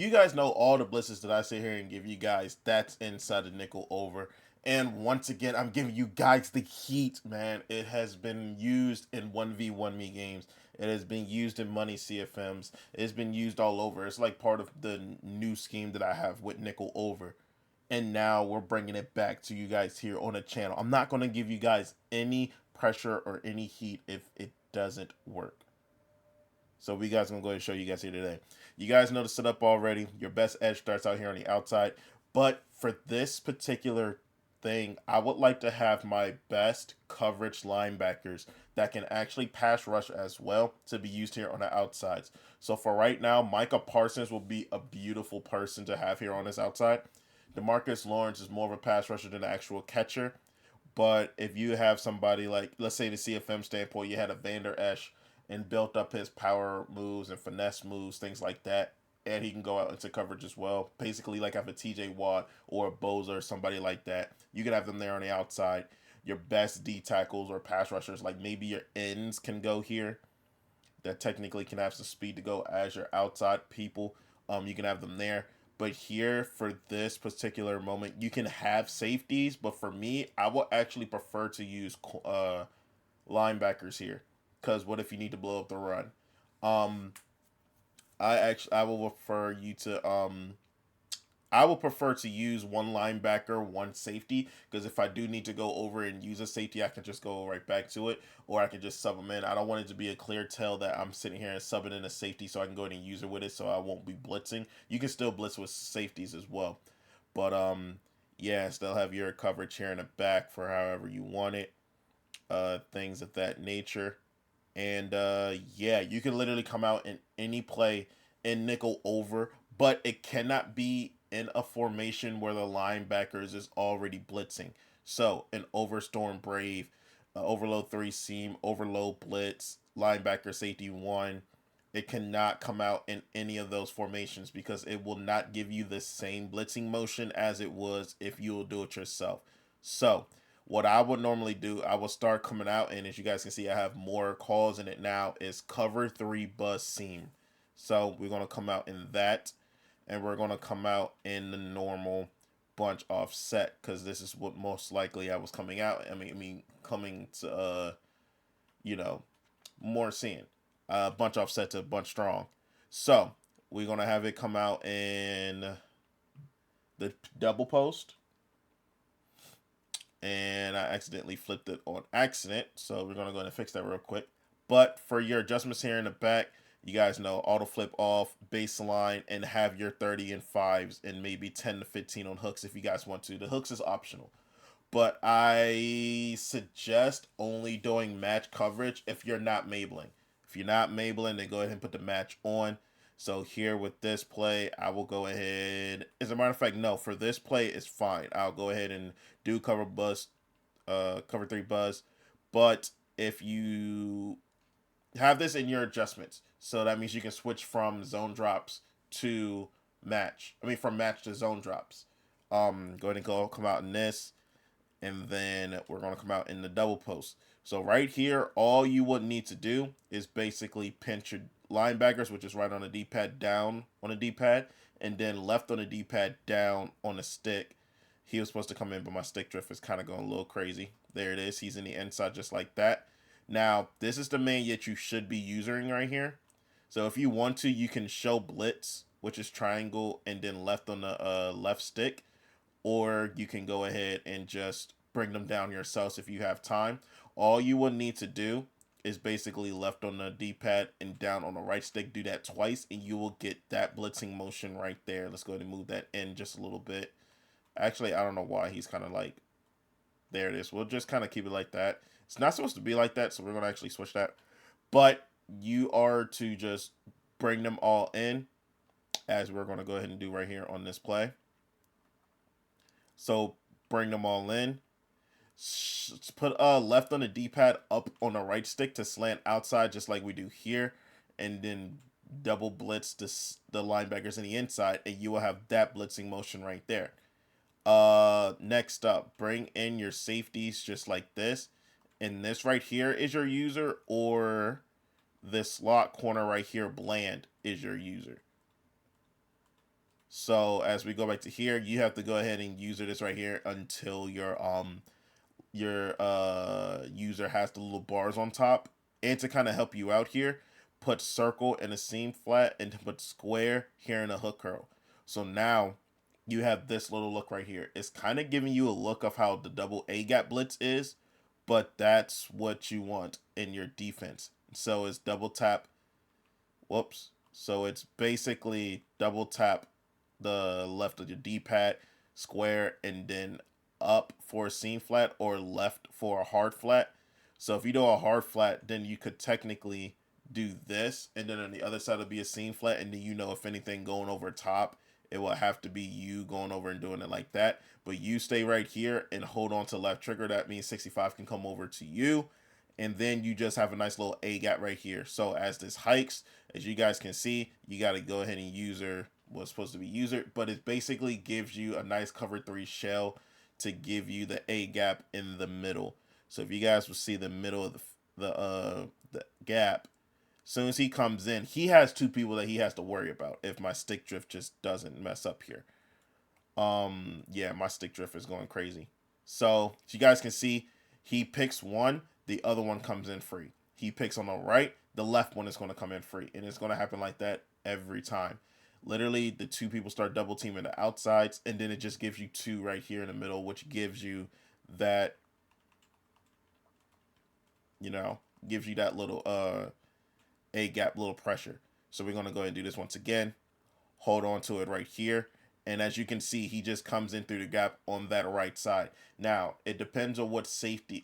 You guys know all the blitzes that I sit here and give you guys. That's inside the nickel over. And once again, I'm giving you guys the heat, man. It has been used in 1v1 me games. It has been used in money CFMs. It's been used all over. It's like part of the new scheme that I have with nickel over. And now we're bringing it back to you guys here on the channel. I'm not going to give you guys any pressure or any heat if it doesn't work. So we guys gonna go ahead and show you guys here today. You guys know the setup already. Your best edge starts out here on the outside. But for this particular thing, I would like to have my best coverage linebackers that can actually pass rush as well to be used here on the outsides. So for right now, Micah Parsons will be a beautiful person to have here on this outside. Demarcus Lawrence is more of a pass rusher than an actual catcher. But if you have somebody like, let's say the CFM standpoint, you had a Vander Esch and built up his power moves and finesse moves, things like that, and he can go out into coverage as well. Basically, like have a TJ Watt or a Boza or somebody like that. You can have them there on the outside. Your best D tackles or pass rushers, like maybe your ends, can go here. That technically can have some speed to go as your outside people. You can have them there. But here, for this particular moment, you can have safeties. But for me, I will actually prefer to use linebackers here. Because what if you need to blow up the run? Um, I will prefer you to I will prefer to use one linebacker, one safety, because if I do need to go over and use a safety, I can just go right back to it, or I can just sub them in. I don't want it to be a clear tell that I'm sitting here and subbing in a safety so I can go ahead and use it with it so I won't be blitzing. You can still blitz with safeties as well. But yeah, still have your coverage here in the back for however you want it. Things of that nature. And yeah, you can literally come out in any play in nickel over, but it cannot be in a formation where the linebackers is already blitzing. So an overstorm brave, overload three seam, overload blitz, linebacker safety one. It cannot come out in any of those formations because it will not give you the same blitzing motion as it was if you will do it yourself. So what I would normally do, I will start coming out, and as you guys can see, I have more calls in it now, is cover three buzz seam. So we're going to come out in that, and we're going to come out in the normal bunch offset, because this is what most likely I was coming out. I mean coming to, you know, more seeing. Bunch offset to bunch strong. So we're going to have it come out in the double post, and I accidentally flipped it on accident. So we're gonna go ahead and fix that real quick. But for your adjustments here in the back, you guys know auto flip off, baseline, and have your 30 and 5s and maybe 10 to 15 on hooks if you guys want to. The hooks is optional. But I suggest only doing match coverage if you're not Mabling. If you're not Mabling, then go ahead and put the match on. So here with this play, I will go ahead. As a matter of fact, no, for this play, it's fine. I'll go ahead and do cover three buzz. But if you have this in your adjustments, so that means you can switch from zone drops to match. I mean, from match to zone drops. Go ahead and come out in this, and then we're going to come out in the double post. So right here, all you would need to do is basically pinch your linebackers, which is right on the D-pad, down on the D-pad, and then left on the D-pad, down on the stick. He was supposed to come in, but my stick drift is kind of going a little crazy. There it is. He's in the inside just like that. Now, this is the main that you should be using right here. So if you want to, you can show Blitz, which is triangle, and then left on the left stick, or you can go ahead and just bring them down yourselves if you have time. All you will need to do is basically left on the D-pad and down on the right stick. Do that twice, and you will get that blitzing motion right there. Let's go ahead and move that in just a little bit. Actually, I don't know why he's kind of like, there it is. We'll just kind of keep it like that. It's not supposed to be like that, so we're going to actually switch that. But you are to just bring them all in, as we're going to go ahead and do right here on this play. So bring them all in. Put left on the D-pad, up on the right stick to slant outside, just like we do here, and then double blitz the linebackers in the inside, and you will have that blitzing motion right there. Next up, bring in your safeties just like this, and this right here is your user, or this slot corner right here, bland, is your user. So as we go back to here, you have to go ahead and user this right here until your user has the little bars on top. And to kind of help you out here, put circle in a seam flat and put square here in a hook curl. So now you have this little look right here. It's kind of giving you a look of how the double A gap blitz is, but that's what you want in your defense. So it's double tap. Whoops. So it's basically double tap the left of your D-pad, square, and then up for a seam flat or left for a hard flat. So if you do a hard flat, then you could technically do this, and then on the other side will be a seam flat, and then you know if anything going over top, it will have to be you going over and doing it like that. But you stay right here and hold on to left trigger. That means 65 can come over to you. And then you just have a nice little A gap right here. So as this hikes, as you guys can see, you got to go ahead and user what's supposed to be user, but it basically gives you a nice cover 3 shell to give you the A gap in the middle. So if you guys will see the middle of the gap, as soon as he comes in, he has two people that he has to worry about if my stick drift just doesn't mess up here. Yeah, my stick drift is going crazy. So as you guys can see, he picks one, the other one comes in free. He picks on the right, the left one is going to come in free, and it's going to happen like that every time. Literally, the two people start double teaming the outsides, and then it just gives you two right here in the middle, which gives you that, gives you that little A gap, little pressure. So we're going to go ahead and do this once again. Hold on to it right here. And as you can see, he just comes in through the gap on that right side. Now, it depends on what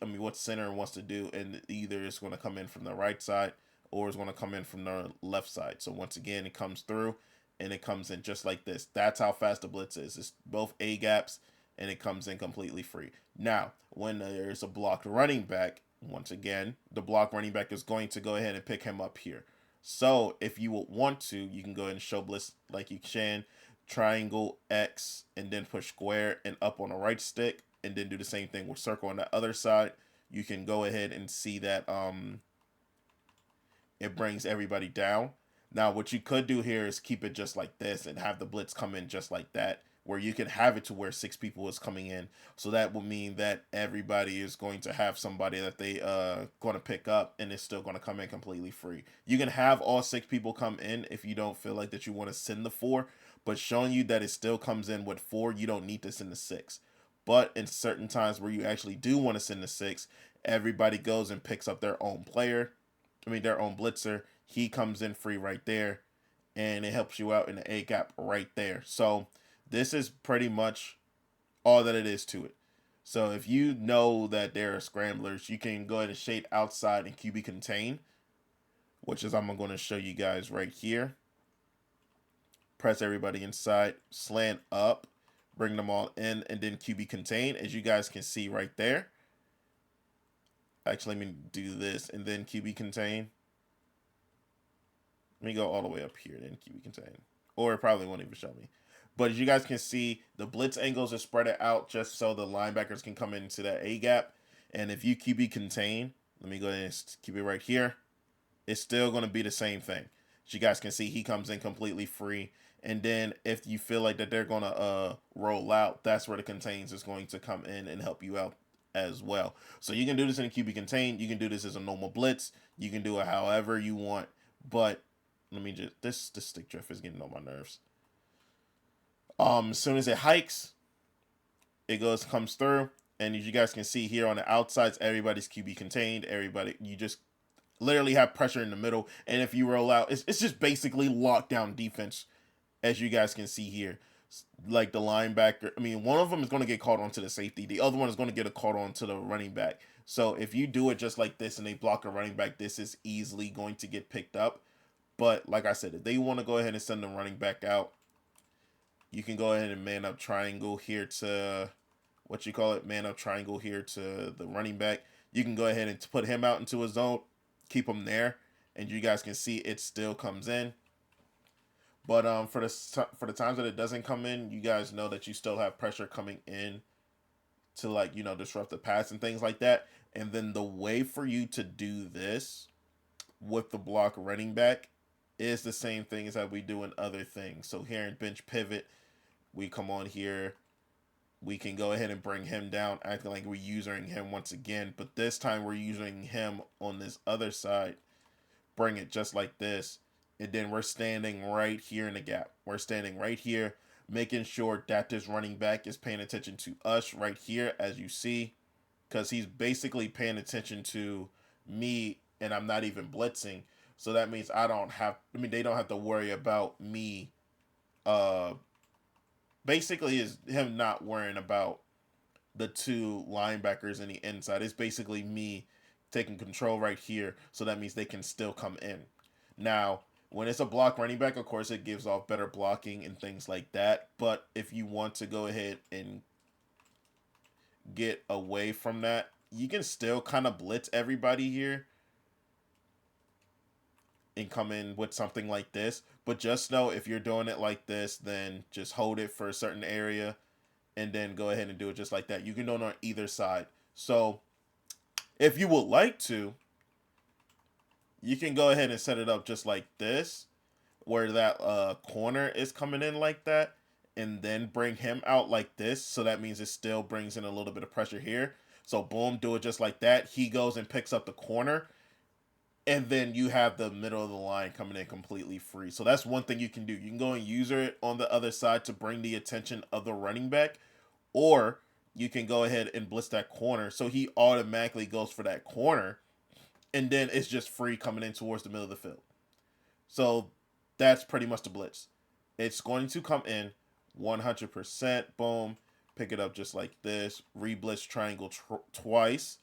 what center wants to do. And either it's going to come in from the right side or it's going to come in from the left side. So once again, it comes through and it comes in just like this. That's how fast the blitz is. It's both A gaps and it comes in completely free. Now, when there's a blocked running back, once again, the block running back is going to go ahead and pick him up here. So if you would want to, you can go ahead and show Blitz like you can. Triangle X and then push square and up on the right stick, and then do the same thing with circle on the other side. You can go ahead and see that it brings everybody down. Now what you could do here is keep it just like this and have the blitz come in just like that, where you can have it to where 6 people is coming in. So that will mean that everybody is going to have somebody that they going to pick up, and it's still going to come in completely free. You can have all 6 people come in if you don't feel like that you want to send the 4, but showing you that it still comes in with 4, you don't need to send the 6. But in certain times where you actually do want to send the 6, everybody goes and picks up their own player. Their own blitzer. He comes in free right there, and it helps you out in the A gap right there. So this is pretty much all that it is to it. So if you know that there are scramblers, you can go ahead and shade outside and QB contain, which is I'm going to show you guys right here. Press everybody inside, slant up, bring them all in, and then QB contain, as you guys can see right there. Actually, let me do this, and then QB contain. Let me go all the way up here, then QB contain. Or it probably won't even show me. But as you guys can see, the blitz angles are spread it out just so the linebackers can come into that A gap. And if you QB contain, let me go ahead and keep it right here. It's still going to be the same thing. As you guys can see, he comes in completely free. And then if you feel like that they're going to roll out, that's where the contains is going to come in and help you out as well. So you can do this in a QB contain. You can do this as a normal blitz. You can do it however you want. But let me just, this stick drift is getting on my nerves. As soon as it hikes, it comes through, and as you guys can see here on the outsides, everybody's QB contained. Everybody, you just literally have pressure in the middle, and if you roll out, it's just basically lockdown defense, as you guys can see here. Like the linebacker, one of them is going to get caught onto the safety. The other one is going to get a caught onto the running back. So if you do it just like this and they block a running back, this is easily going to get picked up. But like I said, if they want to go ahead and send the running back out, you can go ahead and man up triangle here to, man up triangle here to the running back. You can go ahead and put him out into a zone, keep him there, and you guys can see it still comes in. But for the times that it doesn't come in, you guys know that you still have pressure coming in to disrupt the pass and things like that. And then the way for you to do this with the block running back is the same thing as that we do in other things. So here in bench pivot, We come on here, we can go ahead and bring him down, acting like we're using him once again. But this time we're using him on this other side. Bring it just like this. And then we're standing right here in the gap. We're standing right here, making sure that this running back is paying attention to us right here, as you see. Because he's basically paying attention to me, and I'm not even blitzing. So that means they don't have to worry about me. Uh, Basically, is him not worrying about the two linebackers in the inside. It's basically me taking control right here. So that means they can still come in. Now, when it's a block running back, of course, it gives off better blocking and things like that. But if you want to go ahead and get away from that, you can still kind of blitz everybody here and come in with something like this. But just know if you're doing it like this, then just hold it for a certain area and then go ahead and do it just like that. You can do it on either side. So if you would like to, you can go ahead and set it up just like this, where that corner is coming in like that, and then bring him out like this. So that means it still brings in a little bit of pressure here. So boom, do it just like that. He goes and picks up the corner, and then you have the middle of the line coming in completely free. So that's one thing you can do. You can go and use it on the other side to bring the attention of the running back, or you can go ahead and blitz that corner. So he automatically goes for that corner, and then it's just free coming in towards the middle of the field. So that's pretty much the blitz. It's going to come in 100%. Boom. Pick it up just like this. Re-blitz triangle twice.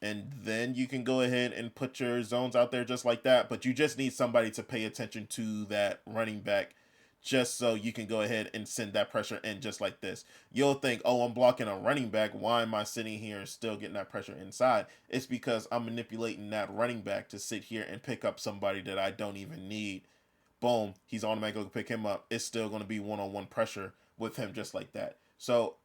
And then you can go ahead and put your zones out there just like that. But you just need somebody to pay attention to that running back just so you can go ahead and send that pressure in just like this. You'll think, oh, I'm blocking a running back. Why am I sitting here and still getting that pressure inside? It's because I'm manipulating that running back to sit here and pick up somebody that I don't even need. Boom, he's automatically going to pick him up. It's still going to be one-on-one pressure with him just like that. So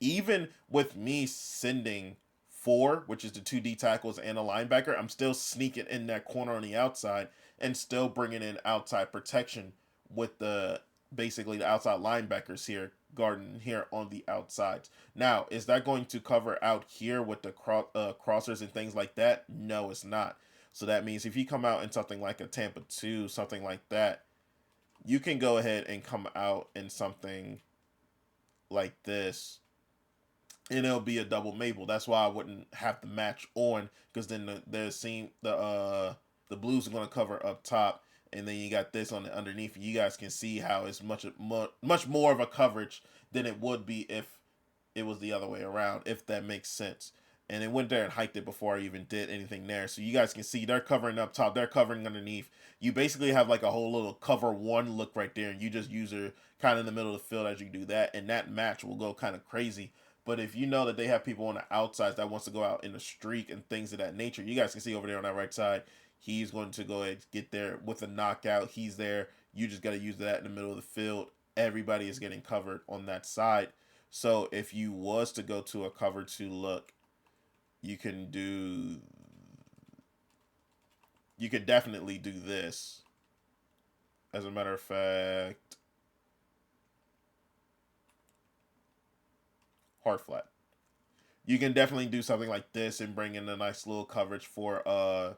even with me sending four, which is the two D tackles and a linebacker, I'm still sneaking in that corner on the outside and still bringing in outside protection with the basically the outside linebackers here guarding here on the outsides. Now, is that going to cover out here with the crossers and things like that? No, it's not. So that means if you come out in something like a Tampa 2, something like that, you can go ahead and come out in something like this, and it'll be a double Mabel. That's why I wouldn't have to match on, because then the blues are going to cover up top, and then you got this on the underneath. You guys can see how it's much more of a coverage than it would be if it was the other way around, if that makes sense. And it went there and hiked it before I even did anything there. So you guys can see they're covering up top, they're covering underneath. You basically have like a whole little cover one look right there, and you just use her kind of in the middle of the field as you do that, and that match will go kind of crazy. But if you know that they have people on the outside that wants to go out in the streak and things of that nature, you guys can see over there on that right side, he's going to go ahead and get there with a knockout. He's there. You just got to use that in the middle of the field. Everybody is getting covered on that side. So if you was to go to a cover two look, you can definitely do this. As a matter of fact, hard flat. You can definitely do something like this and bring in a nice little coverage for a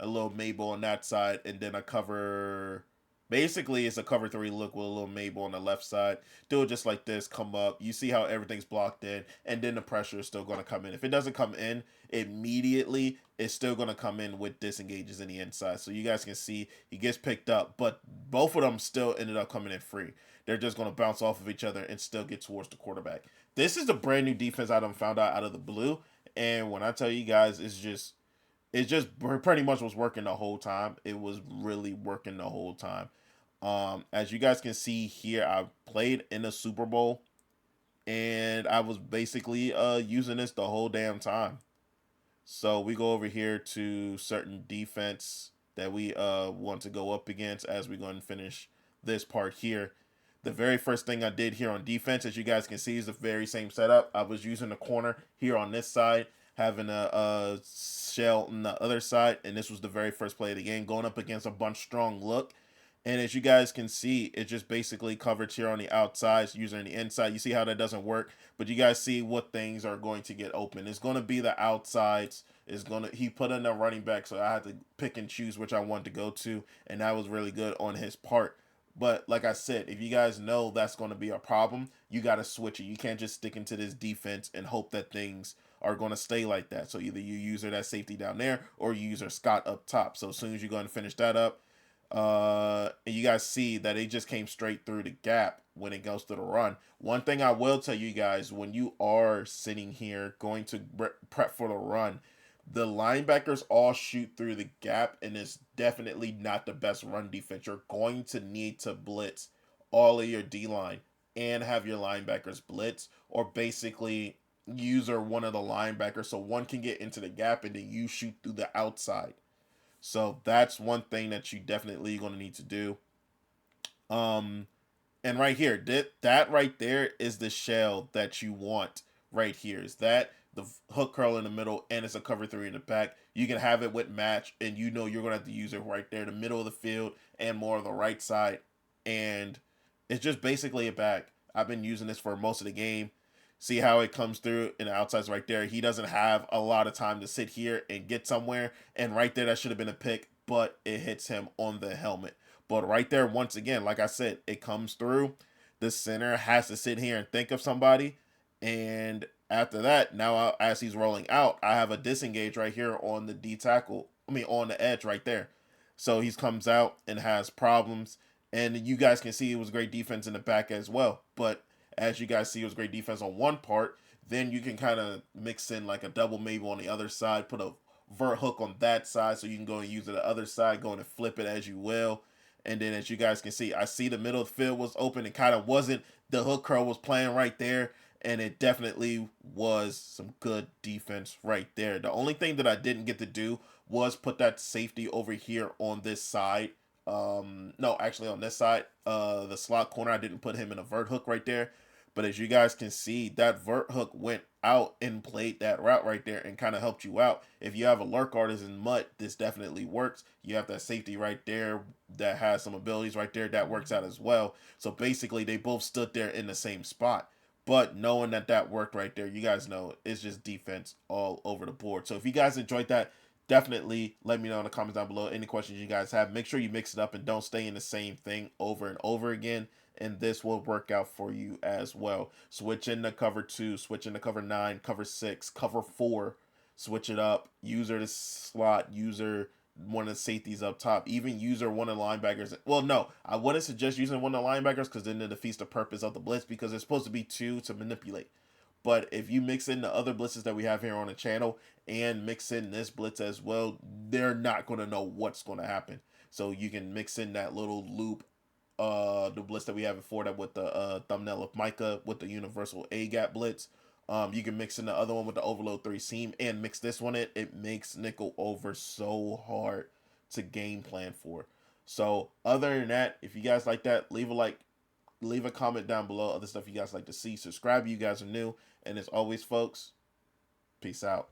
little Mabel on that side, and then a cover. Basically, it's a cover three look with a little Mabel on the left side. Do it just like this. Come up. You see how everything's blocked in, and then the pressure is still going to come in. If it doesn't come in immediately, it's still going to come in with disengages in the inside. So you guys can see he gets picked up, but both of them still ended up coming in free. They're just going to bounce off of each other and still get towards the quarterback. This is the brand new defense I done found out of the blue, and when I tell you guys, it just pretty much was working the whole time. It was really working the whole time. As you guys can see here, I played in the Super Bowl, and I was basically using this the whole damn time. So we go over here to certain defense that we want to go up against as we go and finish this part here. The very first thing I did here on defense, as you guys can see, is the very same setup. I was using the corner here on this side, having a shell on the other side, and this was the very first play of the game, going up against a bunch strong look. And as you guys can see, it just basically coverage here on the outside, user on the inside. You see how that doesn't work, but you guys see what things are going to get open. It's going to be the outsides. He put in a running back, so I had to pick and choose which I wanted to go to, and that was really good on his part. But like I said, if you guys know that's going to be a problem, you got to switch it. You can't just stick into this defense and hope that things are going to stay like that. So either you use her that safety down there, or you use her Scott up top. So as soon as you go and finish that up, and you guys see that it just came straight through the gap when it goes to the run. One thing I will tell you guys, when you are sitting here going to prep for the run, the linebackers all shoot through the gap, and it's definitely not the best run defense. You're going to need to blitz all of your D line and have your linebackers blitz, or basically use or one of the linebackers so one can get into the gap and then you shoot through the outside. So that's one thing that you definitely going to need to do. Um, and right here, that right there is the shell that you want. Right here is that the hook curl in the middle, and it's a cover three in the back. You can have it with match, and you know you're gonna have to use it right there, the middle of the field, and more of the right side. And it's just basically a back. I've been using this for most of the game. See how it comes through, and the outside's right there. He doesn't have a lot of time to sit here and get somewhere, and right there that should have been a pick, but it hits him on the helmet. But right there, once again, like I said, it comes through. The center has to sit here and think of somebody. And after that, now as he's rolling out, I have a disengage right here on the D tackle. I mean, on the edge right there. So he comes out and has problems. And you guys can see it was great defense in the back as well. But as you guys see, it was great defense on one part. Then you can kind of mix in like a double maybe on the other side, put a vert hook on that side so you can go and use it the other side, go and flip it as you will. And then as you guys can see, I see the middle of the field was open and kind of wasn't. The hook curl was playing right there. And it definitely was some good defense right there. The only thing that I didn't get to do was put that safety over here on this side. No, actually on this side, the slot corner, I didn't put him in a vert hook right there. But as you guys can see, that vert hook went out and played that route right there and kind of helped you out. If you have a lurk artist in MUT, this definitely works. You have that safety right there that has some abilities right there that works out as well. So basically, they both stood there in the same spot. But knowing that that worked right there, you guys know it's just defense all over the board. So if you guys enjoyed that, definitely let me know in the comments down below any questions you guys have. Make sure you mix it up and don't stay in the same thing over and over again. And this will work out for you as well. Switch into cover 2, switch into cover 9, cover 6, cover 4. Switch it up. User the slot, user one of the safeties up top, even user one of the linebackers. Well, no, I wouldn't suggest using one of the linebackers because then it defeats the purpose of the blitz because it's supposed to be 2 to manipulate. But if you mix in the other blitzes that we have here on the channel and mix in this blitz as well, they're not going to know what's going to happen. So you can mix in that little loop, the blitz that we have before that with the thumbnail of Micah with the universal A gap blitz. You can mix in the other one with the overload 3 seam and mix this one in. It makes nickel over so hard to game plan for. So other than that, if you guys like that, leave a like, leave a comment down below. Other stuff you guys like to see. Subscribe if you guys are new. And as always, folks, peace out.